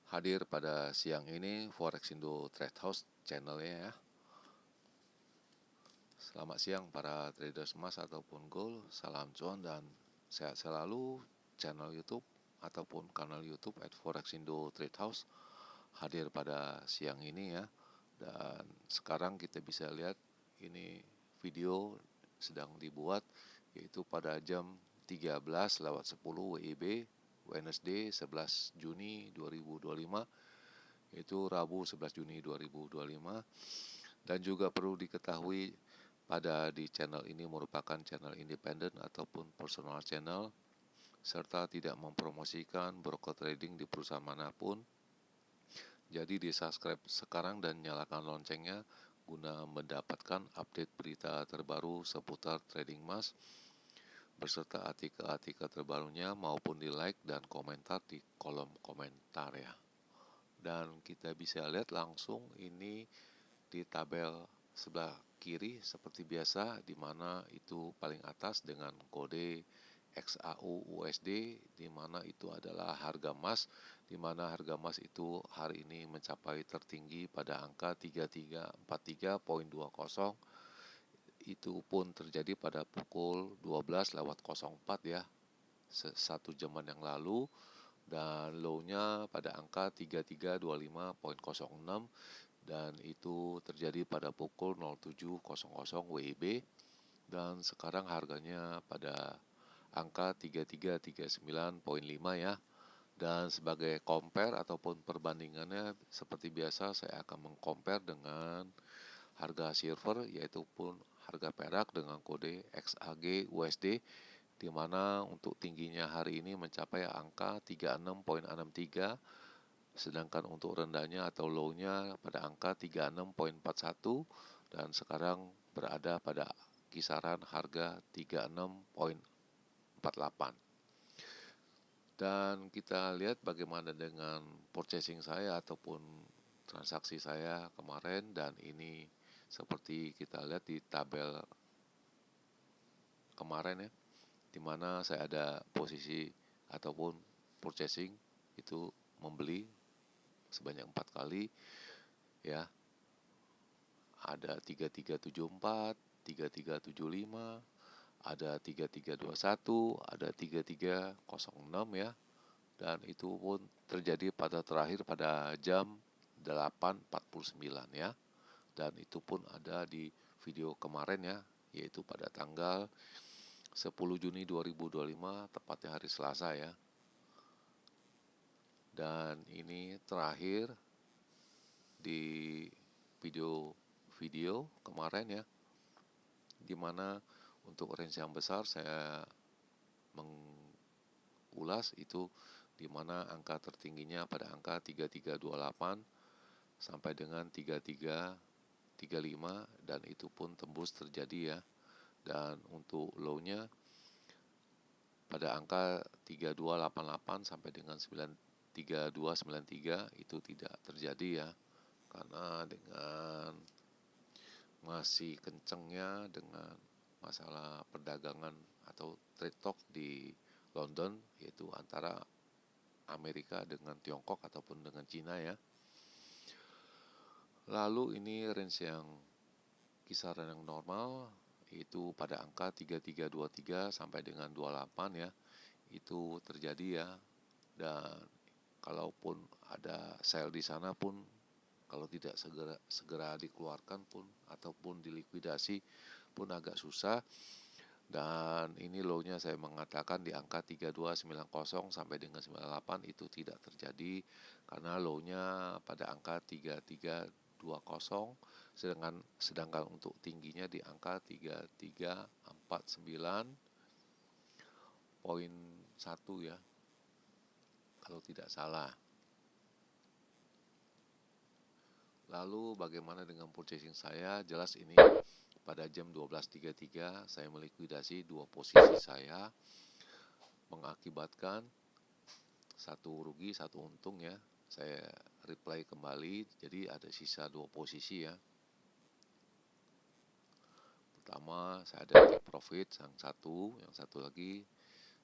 hadir pada siang ini Forex Indo Trade House channelnya ya. Selamat siang para traders emas ataupun gold, salam cuan dan sehat selalu. Channel YouTube ataupun kanal YouTube @Forex Indo Trade House hadir pada siang ini ya. Dan sekarang kita bisa lihat ini video sedang dibuat yaitu pada jam 13:10 WIB Wednesday 11 Juni 2025, yaitu Rabu 11 Juni 2025. Dan juga perlu diketahui pada di channel ini merupakan channel independen ataupun personal channel, serta tidak mempromosikan broker trading di perusahaan manapun. Jadi di subscribe sekarang dan nyalakan loncengnya guna mendapatkan update berita terbaru seputar trading emas beserta artikel-artikel terbarunya, maupun di like dan komentar di kolom komentar ya. Dan kita bisa lihat langsung ini di tabel sebelah kiri seperti biasa, di mana itu paling atas dengan kode XAU USD, di mana itu adalah harga emas, di mana harga emas itu hari ini mencapai tertinggi pada angka 3343.20. Itu pun terjadi pada pukul 12:04 ya, satu jaman yang lalu, dan low-nya pada angka 3325.06, dan itu terjadi pada pukul 07.00 WIB, dan sekarang harganya pada angka 3339.5 ya. Dan sebagai compare ataupun perbandingannya seperti biasa, saya akan mengcompare dengan harga silver, yaitu pun harga perak dengan kode XAG USD, di mana untuk tingginya hari ini mencapai angka 36.63, sedangkan untuk rendahnya atau low-nya pada angka 36.41, dan sekarang berada pada kisaran harga 36.48. Dan kita lihat bagaimana dengan purchasing saya ataupun transaksi saya kemarin, dan ini seperti kita lihat di tabel kemarin ya, di mana saya ada posisi ataupun purchasing itu membeli sebanyak 4 kali ya. Ada 3374, 3375, ada 3321, ada 3306 ya. Dan itu pun terjadi pada terakhir pada jam 8.49 ya. Dan itu pun ada di video kemarin ya, yaitu pada tanggal 10 Juni 2025, tepatnya hari Selasa ya. Dan ini terakhir di video kemarin ya, dimana untuk range yang besar saya mengulas itu, dimana angka tertingginya pada angka 3328 sampai dengan 3335, dan itu pun tembus terjadi ya. Dan untuk low-nya pada angka 3288 sampai dengan 3293 itu tidak terjadi ya, karena dengan masih kencengnya dengan masalah perdagangan atau trade talk di London, yaitu antara Amerika dengan Tiongkok ataupun dengan Cina ya. Lalu ini range yang kisaran yang normal itu pada angka 3323 sampai dengan 28 ya, itu terjadi ya. Dan kalaupun ada sell di sana pun, kalau tidak segera dikeluarkan pun ataupun dilikuidasi pun agak susah. Dan ini low-nya saya mengatakan di angka 3290 sampai dengan 98 itu tidak terjadi, karena low-nya pada angka 3320, sedangkan untuk tingginya di angka 3349.1 ya, kalau tidak salah. Lalu bagaimana dengan purchasing saya? Jelas ini pada jam 12.33 saya melikuidasi dua posisi saya, mengakibatkan satu rugi satu untung ya. Saya reply kembali, jadi ada sisa dua posisi ya. Pertama saya ada take profit yang satu lagi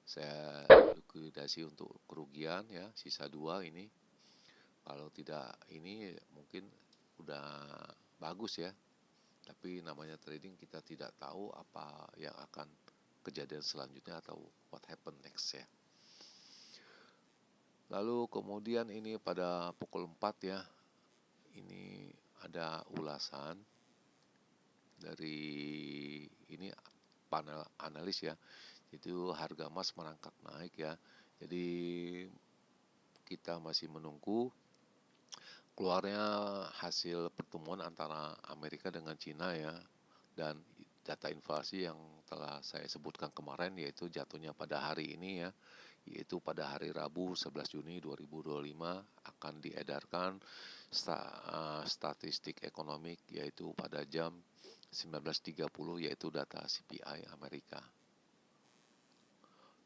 saya likuidasi untuk kerugian ya, sisa dua ini. Kalau tidak ini mungkin udah bagus ya, tapi namanya trading kita tidak tahu apa yang akan kejadian selanjutnya atau what happen next ya. Lalu kemudian ini pada pukul 4 ya, ini ada ulasan dari ini panel analis ya. Itu harga emas merangkak naik ya. Jadi kita masih menunggu keluarnya hasil pertemuan antara Amerika dengan Cina ya, dan data inflasi yang telah saya sebutkan kemarin, yaitu jatuhnya pada hari ini ya, yaitu pada hari Rabu 11 Juni 2025 akan diedarkan statistik ekonomi, yaitu pada jam 19.30, yaitu data CPI Amerika.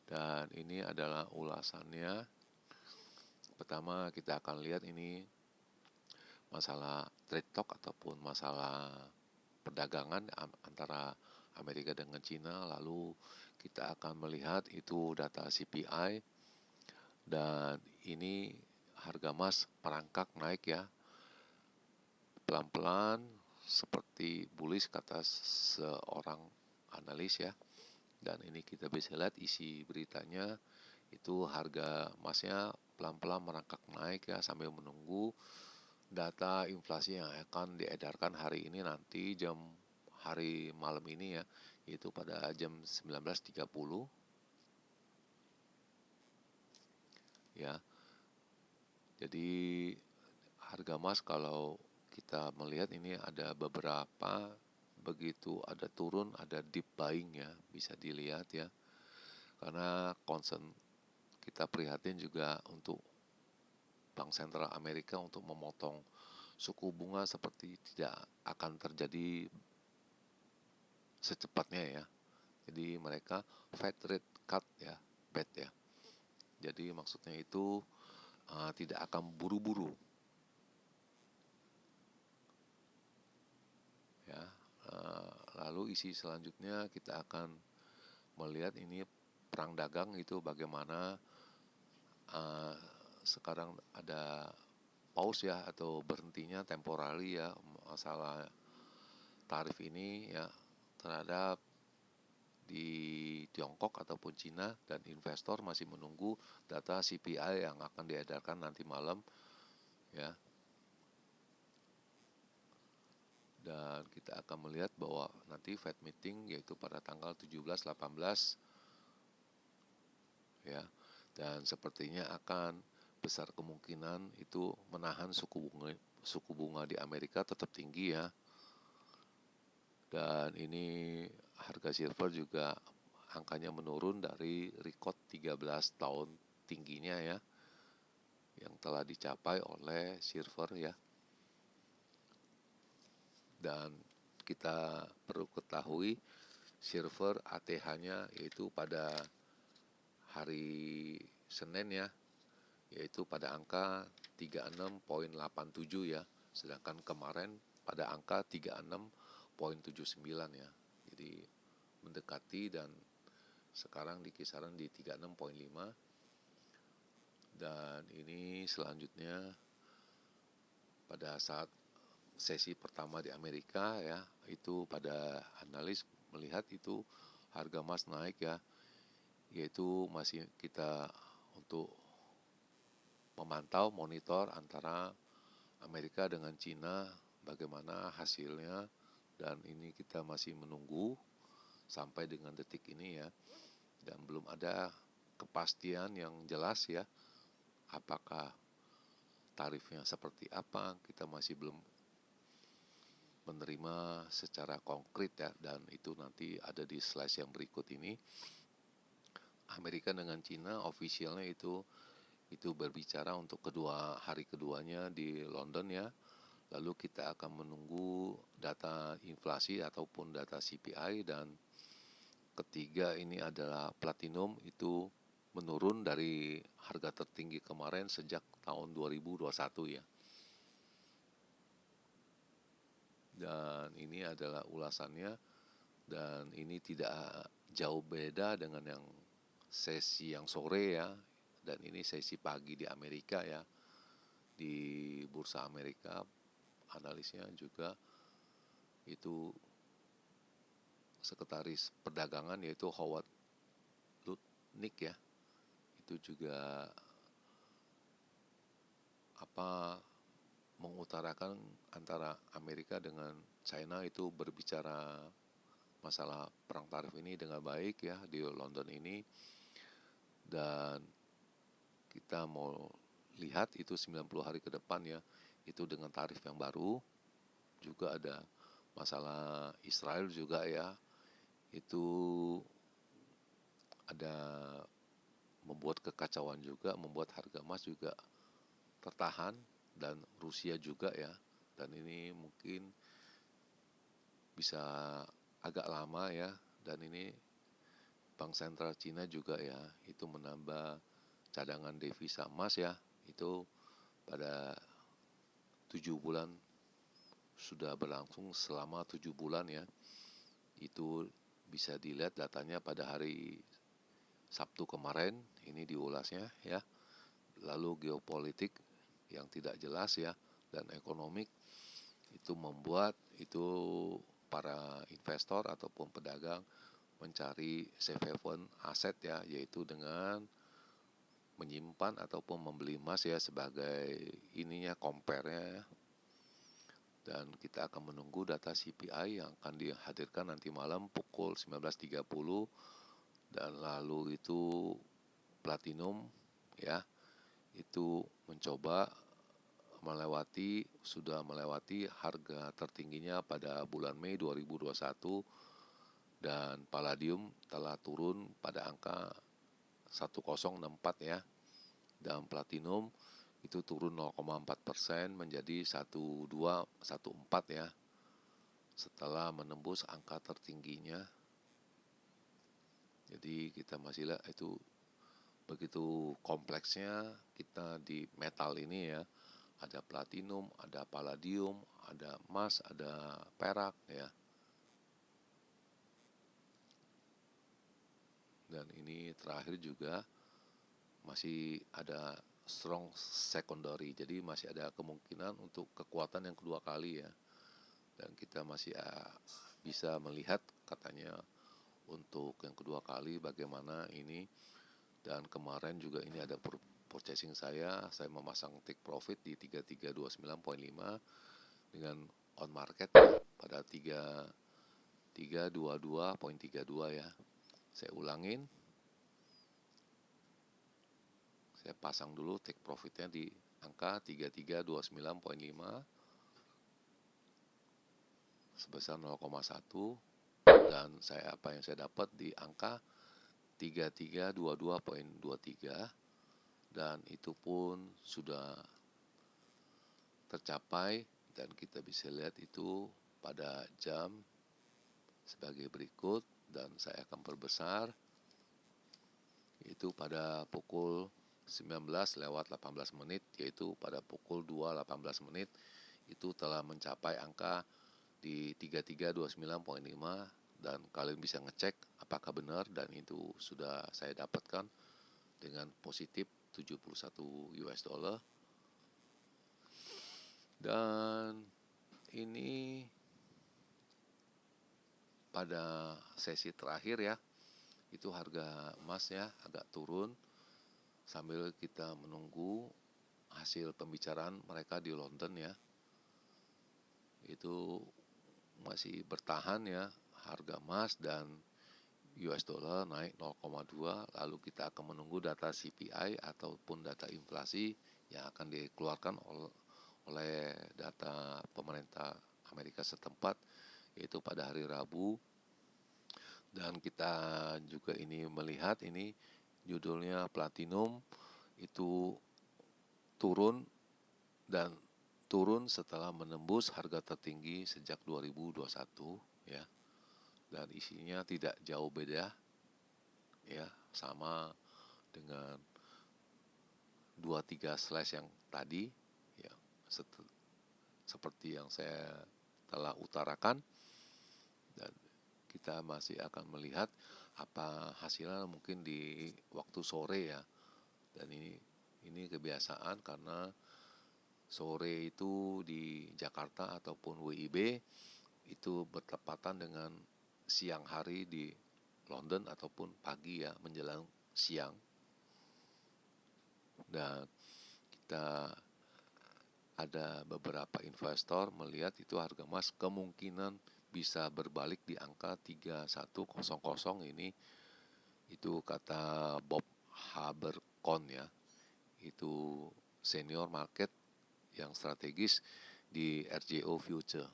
Dan ini adalah ulasannya. Pertama kita akan lihat ini masalah trade talk ataupun masalah perdagangan antara Amerika dengan Cina. Lalu kita akan melihat itu data CPI, dan ini harga emas merangkak naik ya, pelan-pelan seperti bullish kata seorang analis ya. Dan ini kita bisa lihat isi beritanya, itu harga emasnya pelan-pelan merangkak naik ya, sambil menunggu data inflasi yang akan diedarkan hari ini nanti hari malam ini ya, yaitu pada jam 19.30 ya. Jadi harga emas kalau kita melihat ini ada beberapa, begitu ada turun ada deep buying ya, bisa dilihat ya. Karena concern kita prihatin juga untuk Bank Sentral Amerika untuk memotong suku bunga seperti tidak akan terjadi secepatnya ya. Jadi mereka Fed rate cut ya, Fed ya. Jadi maksudnya itu tidak akan buru-buru ya. Lalu isi selanjutnya kita akan melihat ini perang dagang itu bagaimana sekarang ada pause ya, atau berhentinya temporary ya masalah tarif ini ya terhadap di Tiongkok ataupun Cina, dan investor masih menunggu data CPI yang akan diedarkan nanti malam ya. Dan kita akan melihat bahwa nanti Fed meeting yaitu pada tanggal 17-18 ya, dan sepertinya akan besar kemungkinan itu menahan suku bunga di Amerika tetap tinggi ya. Dan ini harga silver juga angkanya menurun dari record 13 tahun tingginya ya, yang telah dicapai oleh silver ya. Dan kita perlu ketahui silver ATH-nya yaitu pada hari Senin ya, yaitu pada angka 36,87 ya, sedangkan kemarin pada angka 36,79 ya. Jadi mendekati, dan sekarang di kisaran di 36,5. Dan ini selanjutnya pada saat sesi pertama di Amerika ya, itu pada analis melihat itu harga emas naik ya, yaitu masih kita untuk memantau monitor antara Amerika dengan Cina bagaimana hasilnya. Dan ini kita masih menunggu sampai dengan detik ini ya, dan belum ada kepastian yang jelas ya, apakah tarifnya seperti apa, kita masih belum menerima secara konkret ya. Dan itu nanti ada di slide yang berikut ini. Amerika dengan Cina officialnya itu berbicara untuk hari keduanya di London ya. Lalu kita akan menunggu data inflasi ataupun data CPI. Dan ketiga ini adalah platinum, itu menurun dari harga tertinggi kemarin sejak tahun 2021 ya. Dan ini adalah ulasannya, dan ini tidak jauh beda dengan yang sesi yang sore ya, dan ini sesi pagi di Amerika ya. di Bursa Amerika, analisnya juga itu Sekretaris Perdagangan yaitu Howard Lutnick ya, itu juga mengutarakan antara Amerika dengan China itu berbicara masalah perang tarif ini dengan baik ya di London ini. Dan kita mau lihat itu 90 hari ke depan ya, itu dengan tarif yang baru. Juga ada masalah Israel juga ya, itu ada membuat kekacauan juga, membuat harga emas juga tertahan, dan Rusia juga ya. Dan ini mungkin bisa agak lama ya, dan ini Bank Sentral Cina juga ya, itu menambah cadangan devisa emas ya, itu pada 7 bulan sudah berlangsung selama 7 bulan ya. Itu bisa dilihat datanya pada hari Sabtu kemarin, ini diulasnya ya. Lalu geopolitik yang tidak jelas ya, dan ekonomi itu membuat itu para investor ataupun pedagang mencari safe haven aset ya, yaitu dengan menyimpan ataupun membeli emas ya sebagai ininya compare-nya ya. Dan kita akan menunggu data CPI yang akan dihadirkan nanti malam pukul 19.30. Dan lalu itu platinum ya, itu sudah melewati harga tertingginya pada bulan Mei 2021, dan palladium telah turun pada angka 1064 ya, dan platinum itu turun 0,4% menjadi 1214 ya, setelah menembus angka tertingginya. Jadi kita masih lihat itu begitu kompleksnya kita di metal ini ya. Ada platinum, ada palladium, ada emas, ada perak ya. Dan ini terakhir juga masih ada strong secondary, jadi masih ada kemungkinan untuk kekuatan yang kedua kali ya. Dan kita masih bisa melihat katanya untuk yang kedua kali bagaimana ini. Dan kemarin juga ini ada purchasing saya memasang take profit di 3329.5 dengan on market ya, pada 3322.32 ya. Saya ulangin, saya pasang dulu take profitnya di angka 3329.5 sebesar 0,1, dan apa yang saya dapat di angka 3322.23, dan itu pun sudah tercapai. Dan kita bisa lihat itu pada jam sebagai berikut, dan saya akan perbesar itu pada pukul 19:18, yaitu pada pukul 2:18 itu telah mencapai angka di 3329.5, dan kalian bisa ngecek apakah benar, dan itu sudah saya dapatkan dengan positif 71 US dollar. Dan ini pada sesi terakhir ya, itu harga emasnya agak turun sambil kita menunggu hasil pembicaraan mereka di London ya. Itu masih bertahan ya, harga emas dan US dollar naik 0,2. Lalu kita akan menunggu data CPI ataupun data inflasi yang akan dikeluarkan oleh data pemerintah Amerika setempat, yaitu pada hari Rabu. Dan kita juga ini melihat ini judulnya platinum itu turun, dan turun setelah menembus harga tertinggi sejak 2021 ya. Dan isinya tidak jauh beda ya, sama dengan 2-3 slash yang tadi ya, seperti yang saya telah utarakan. Dan kita masih akan melihat apa hasilnya mungkin di waktu sore ya. Dan ini kebiasaan karena sore itu di Jakarta ataupun WIB itu bertepatan dengan siang hari di London ataupun pagi ya menjelang siang. Dan kita ada beberapa investor melihat itu harga emas kemungkinan bisa berbalik di angka 3100 ini. Itu kata Bob Haberkorn ya, itu senior market yang strategis di RJO Future.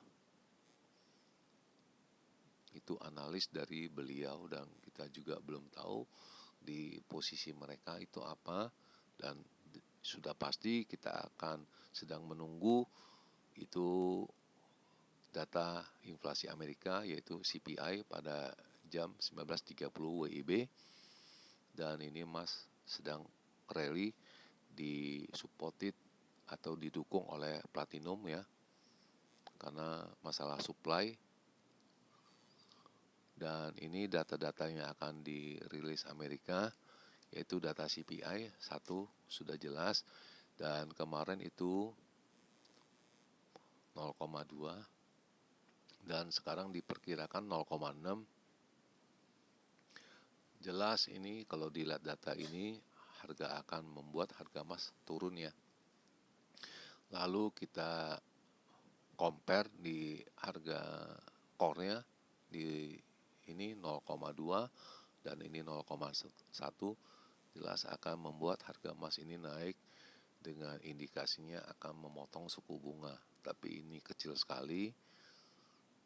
Itu analis dari beliau dan kita juga belum tahu di posisi mereka itu apa, dan sudah pasti kita akan sedang menunggu itu data inflasi Amerika yaitu CPI pada jam 19.30 WIB, dan ini emas sedang rally disupported atau didukung oleh platinum ya, karena masalah supply. Dan ini data-data yang akan dirilis Amerika, yaitu data CPI 1 sudah jelas, dan kemarin itu 0,2 dan sekarang diperkirakan 0,6. Jelas ini kalau dilihat data ini harga akan membuat harga emas turun ya. Lalu kita compare di harga core-nya di ini 0,2 dan ini 0,1, jelas akan membuat harga emas ini naik dengan indikasinya akan memotong suku bunga. Tapi ini kecil sekali,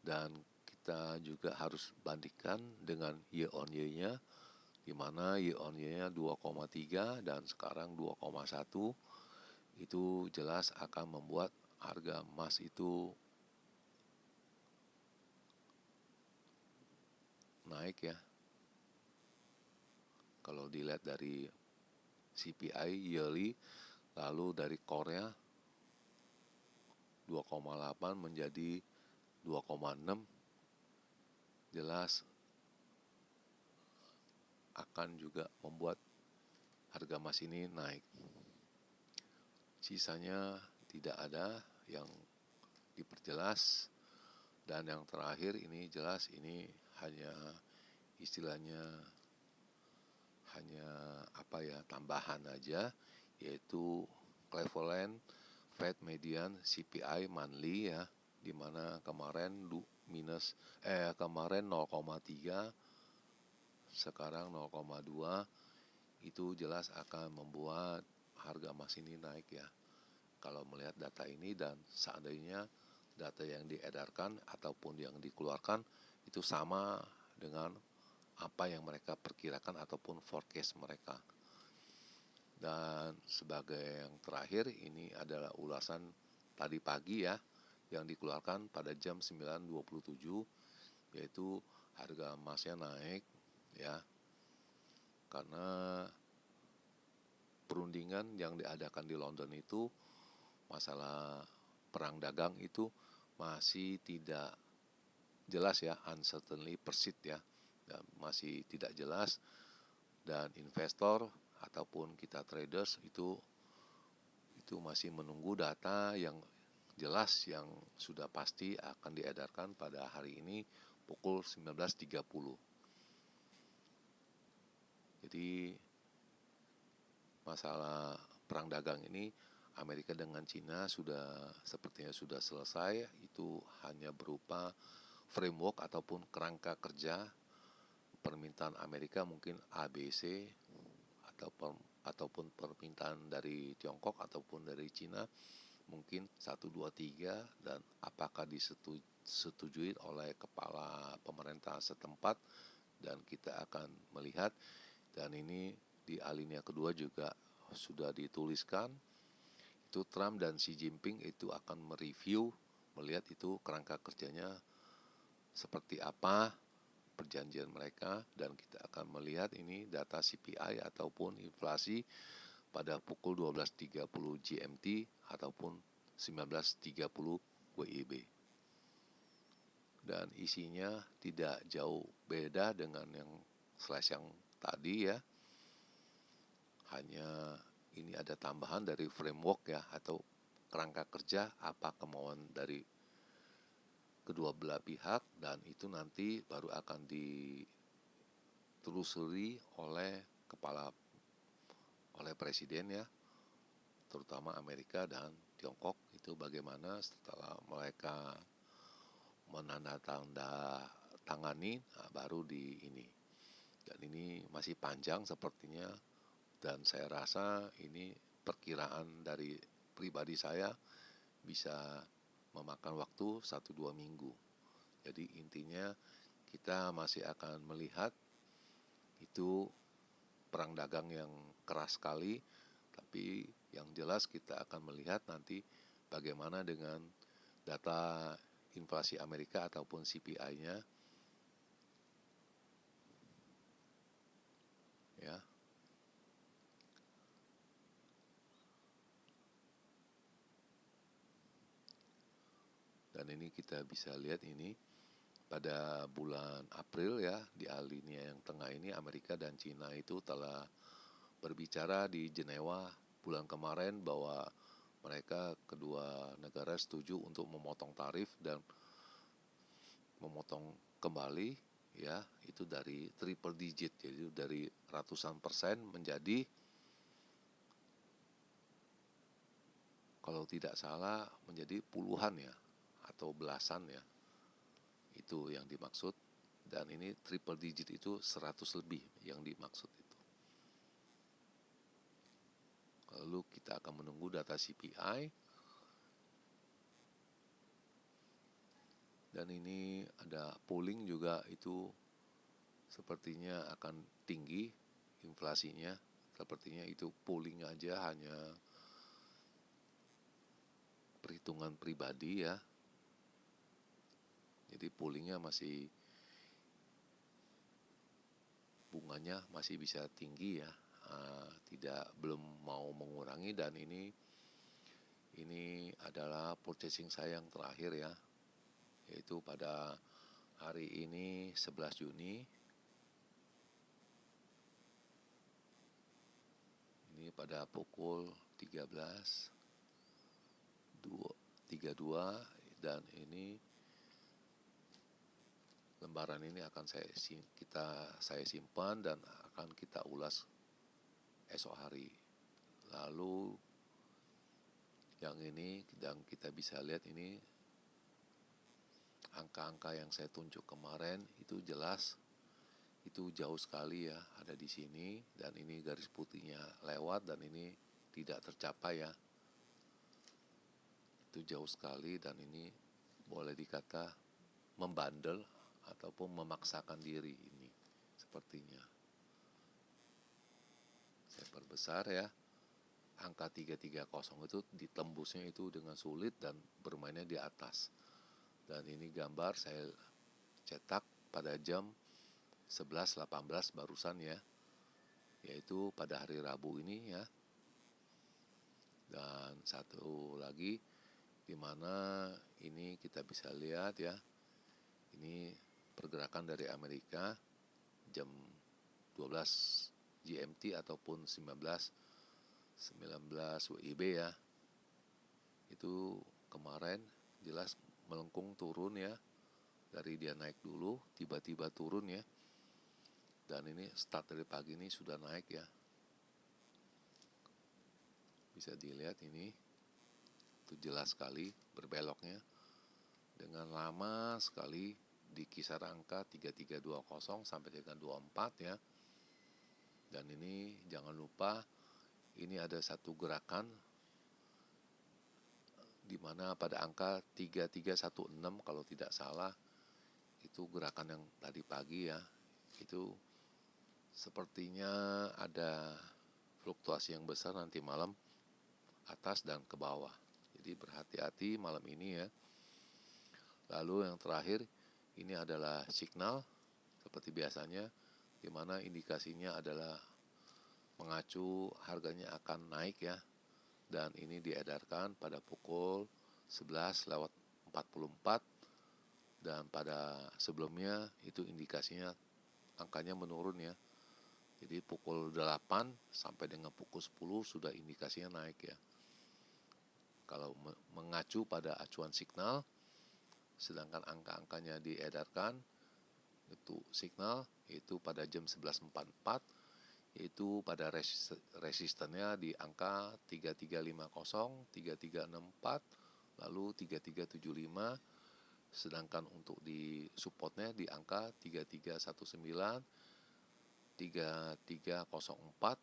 dan kita juga harus bandingkan dengan year on year-nya, di mana year on year-nya 2,3 dan sekarang 2,1. Itu jelas akan membuat harga emas itu naik ya. Kalau dilihat dari CPI yearly, lalu dari core-nya 2,8 menjadi 2,6, jelas akan juga membuat harga emas ini naik. Sisanya tidak ada yang diperjelas, dan yang terakhir ini jelas ini hanya istilahnya hanya tambahan aja, yaitu Cleveland Fed Median CPI monthly ya, di mana kemarin kemarin 0,3 sekarang 0,2. Itu jelas akan membuat harga emas ini naik ya, kalau melihat data ini. Dan seandainya data yang diedarkan ataupun yang dikeluarkan itu sama dengan apa yang mereka perkirakan ataupun forecast mereka. Dan sebagai yang terakhir, ini adalah ulasan tadi pagi ya, yang dikeluarkan pada jam 9.27, yaitu harga emasnya naik ya, karena perundingan yang diadakan di London itu masalah perang dagang itu masih tidak jelas ya, uncertainly persist ya, dan masih tidak jelas. Dan investor ataupun kita traders itu masih menunggu data yang jelas yang sudah pasti akan diedarkan pada hari ini pukul 19.30. Jadi masalah perang dagang ini Amerika dengan Cina sepertinya sudah selesai. Itu hanya berupa framework ataupun kerangka kerja. Permintaan Amerika mungkin ABC ataupun permintaan dari Tiongkok ataupun dari Cina mungkin 1, 2, 3, dan apakah disetujui oleh kepala pemerintah setempat, dan kita akan melihat. Dan ini di alinea kedua juga sudah dituliskan, itu Trump dan Xi Jinping itu akan mereview, melihat itu kerangka kerjanya seperti apa perjanjian mereka. Dan kita akan melihat ini data CPI ataupun inflasi pada pukul 12.30 GMT ataupun 19.30 WIB. Dan isinya tidak jauh beda dengan yang slash yang tadi ya. Hanya ini ada tambahan dari framework ya, atau kerangka kerja apa kemauan dari kedua belah pihak, dan itu nanti baru akan ditelusuri oleh presiden ya, terutama Amerika dan Tiongkok, itu bagaimana setelah mereka menandatangani, baru di ini. Dan ini masih panjang sepertinya, dan saya rasa ini perkiraan dari pribadi saya bisa memakan waktu 1-2 minggu. Jadi intinya kita masih akan melihat itu perang dagang yang keras sekali, tapi yang jelas kita akan melihat nanti bagaimana dengan data inflasi Amerika ataupun CPI-nya ya. Dan ini kita bisa lihat ini pada bulan April ya, di alinea yang tengah ini Amerika dan Cina itu telah berbicara di Jenewa bulan kemarin bahwa mereka kedua negara setuju untuk memotong tarif dan memotong kembali ya, itu dari triple digit, jadi dari ratusan persen menjadi, kalau tidak salah menjadi puluhan ya, atau belasan ya, itu yang dimaksud. Dan ini triple digit itu 100 lebih yang dimaksud itu. Lalu kita akan menunggu data CPI, dan ini ada polling juga, itu sepertinya akan tinggi inflasinya. Sepertinya itu polling aja hanya perhitungan pribadi ya. Jadi pollingnya masih, bunganya masih bisa tinggi ya, belum mau mengurangi. Dan ini adalah purchasing saya yang terakhir ya, yaitu pada hari ini 11 Juni. Ini pada pukul 13.32, dan ini lembaran ini akan saya simpan dan akan kita ulas esok hari. Lalu yang ini, dan kita bisa lihat ini angka-angka yang saya tunjuk kemarin itu jelas, itu jauh sekali ya, ada di sini, dan ini garis putihnya lewat dan ini tidak tercapai ya. Itu jauh sekali, dan ini boleh dikata membandel ataupun memaksakan diri ini sepertinya. Saya perbesar ya, angka 330 itu ditembusnya itu dengan sulit dan bermainnya di atas. Dan ini gambar saya cetak pada jam 11.18 barusan ya, yaitu pada hari Rabu ini ya. Dan satu lagi di mana ini kita bisa lihat ya, ini pergerakan dari Amerika jam 12 GMT ataupun 19 WIB ya. Itu kemarin jelas melengkung turun ya, dari dia naik dulu tiba-tiba turun ya, dan ini start dari pagi ini sudah naik ya. Bisa dilihat ini, itu jelas sekali berbeloknya dengan lama sekali di kisar angka 3320 sampai dengan 24 ya. Dan ini jangan lupa, ini ada satu gerakan di mana pada angka 3316 kalau tidak salah, itu gerakan yang tadi pagi ya. Itu sepertinya ada fluktuasi yang besar nanti malam atas dan ke bawah. Jadi berhati-hati malam ini ya. Lalu yang terakhir ini adalah signal seperti biasanya, di mana indikasinya adalah mengacu harganya akan naik ya. Dan ini diedarkan pada pukul 11:44, dan pada sebelumnya itu indikasinya angkanya menurun ya. Jadi pukul 8 sampai dengan pukul 10 sudah indikasinya naik ya. kalau mengacu pada acuan signal, sedangkan angka-angkanya diedarkan itu signal yaitu pada jam 11.44, yaitu pada resistennya di angka 3350, 3364, lalu 3375, sedangkan untuk di supportnya di angka 3319, 3304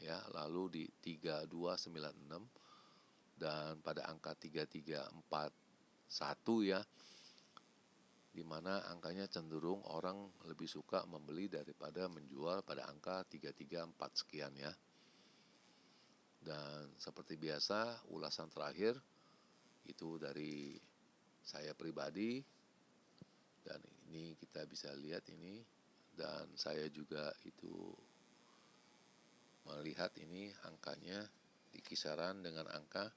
ya, lalu di 3296 dan pada angka 3341 ya, di mana angkanya cenderung orang lebih suka membeli daripada menjual pada angka 334 sekian ya. Dan seperti biasa, ulasan terakhir itu dari saya pribadi, dan ini kita bisa lihat ini, dan saya juga itu melihat ini angkanya di kisaran dengan angka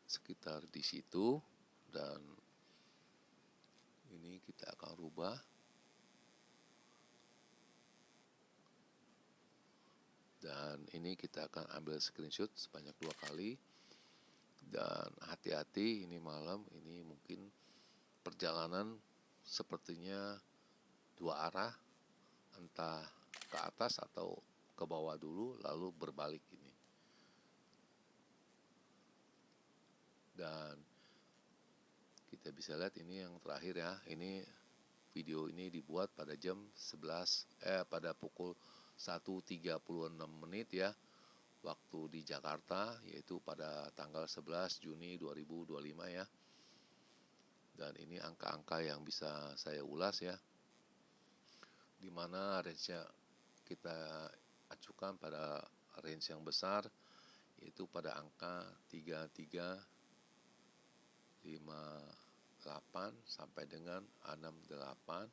sekitar di situ, dan ini kita akan rubah dan ini kita akan ambil screenshot sebanyak 2 kali. Dan hati-hati, ini malam ini mungkin perjalanan sepertinya 2 arah, entah ke atas atau ke bawah dulu lalu berbalik ini. Dan kita bisa lihat ini yang terakhir ya, ini video ini dibuat pada jam 11 pada pukul 1.36 menit ya, waktu di Jakarta, yaitu pada tanggal 11 Juni 2025 ya. Dan ini angka-angka yang bisa saya ulas ya, dimana range-nya kita acukan pada range yang besar, yaitu pada angka 3358 sampai dengan 68,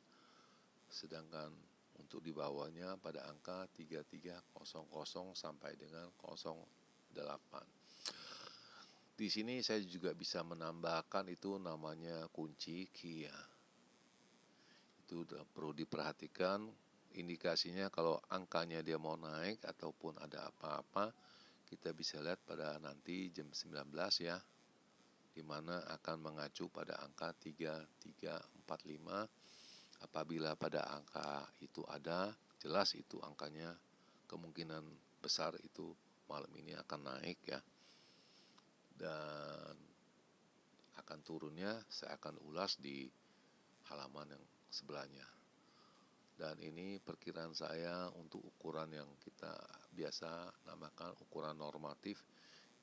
sedangkan untuk di bawahnya pada angka 3300 sampai dengan 08. Di sini saya juga bisa menambahkan itu namanya kunci key ya. Itu perlu diperhatikan, indikasinya kalau angkanya dia mau naik ataupun ada apa-apa, kita bisa lihat pada nanti jam 19 ya, di mana akan mengacu pada angka 3345. Apabila pada angka itu ada, jelas itu angkanya kemungkinan besar itu malam ini akan naik ya. Dan akan turunnya saya akan ulas di halaman yang sebelahnya. Dan ini perkiraan saya untuk ukuran yang kita biasa namakan ukuran normatif,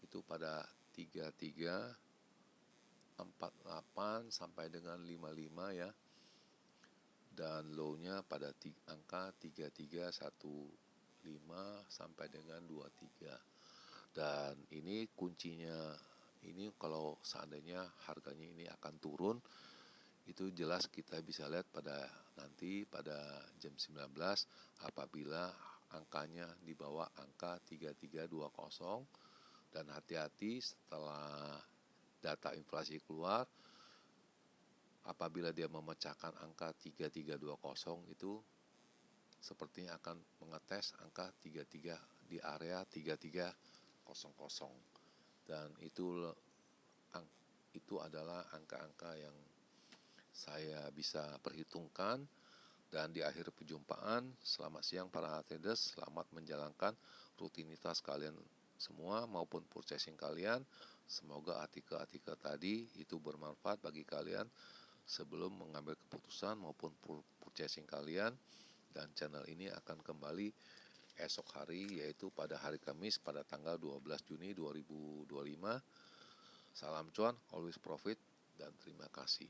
itu pada 3348 sampai dengan 55 ya. Dan low-nya pada angka 3315 sampai dengan 23. Dan ini kuncinya, ini kalau seandainya harganya ini akan turun, itu jelas kita bisa lihat pada nanti pada jam 19 apabila angkanya di bawah angka 3320. Dan hati-hati setelah data inflasi keluar, apabila dia memecahkan angka 3320 itu sepertinya akan mengetes angka 33 di area 3300. Dan itu adalah angka-angka yang saya bisa perhitungkan. Dan di akhir perjumpaan, selamat siang para traders, selamat menjalankan rutinitas kalian semua maupun purchasing kalian. Semoga artikel-artikel tadi itu bermanfaat bagi kalian sebelum mengambil keputusan maupun purchasing kalian. Dan channel ini akan kembali esok hari, yaitu pada hari Kamis pada tanggal 12 Juni 2025. Salam cuan, always profit, dan terima kasih.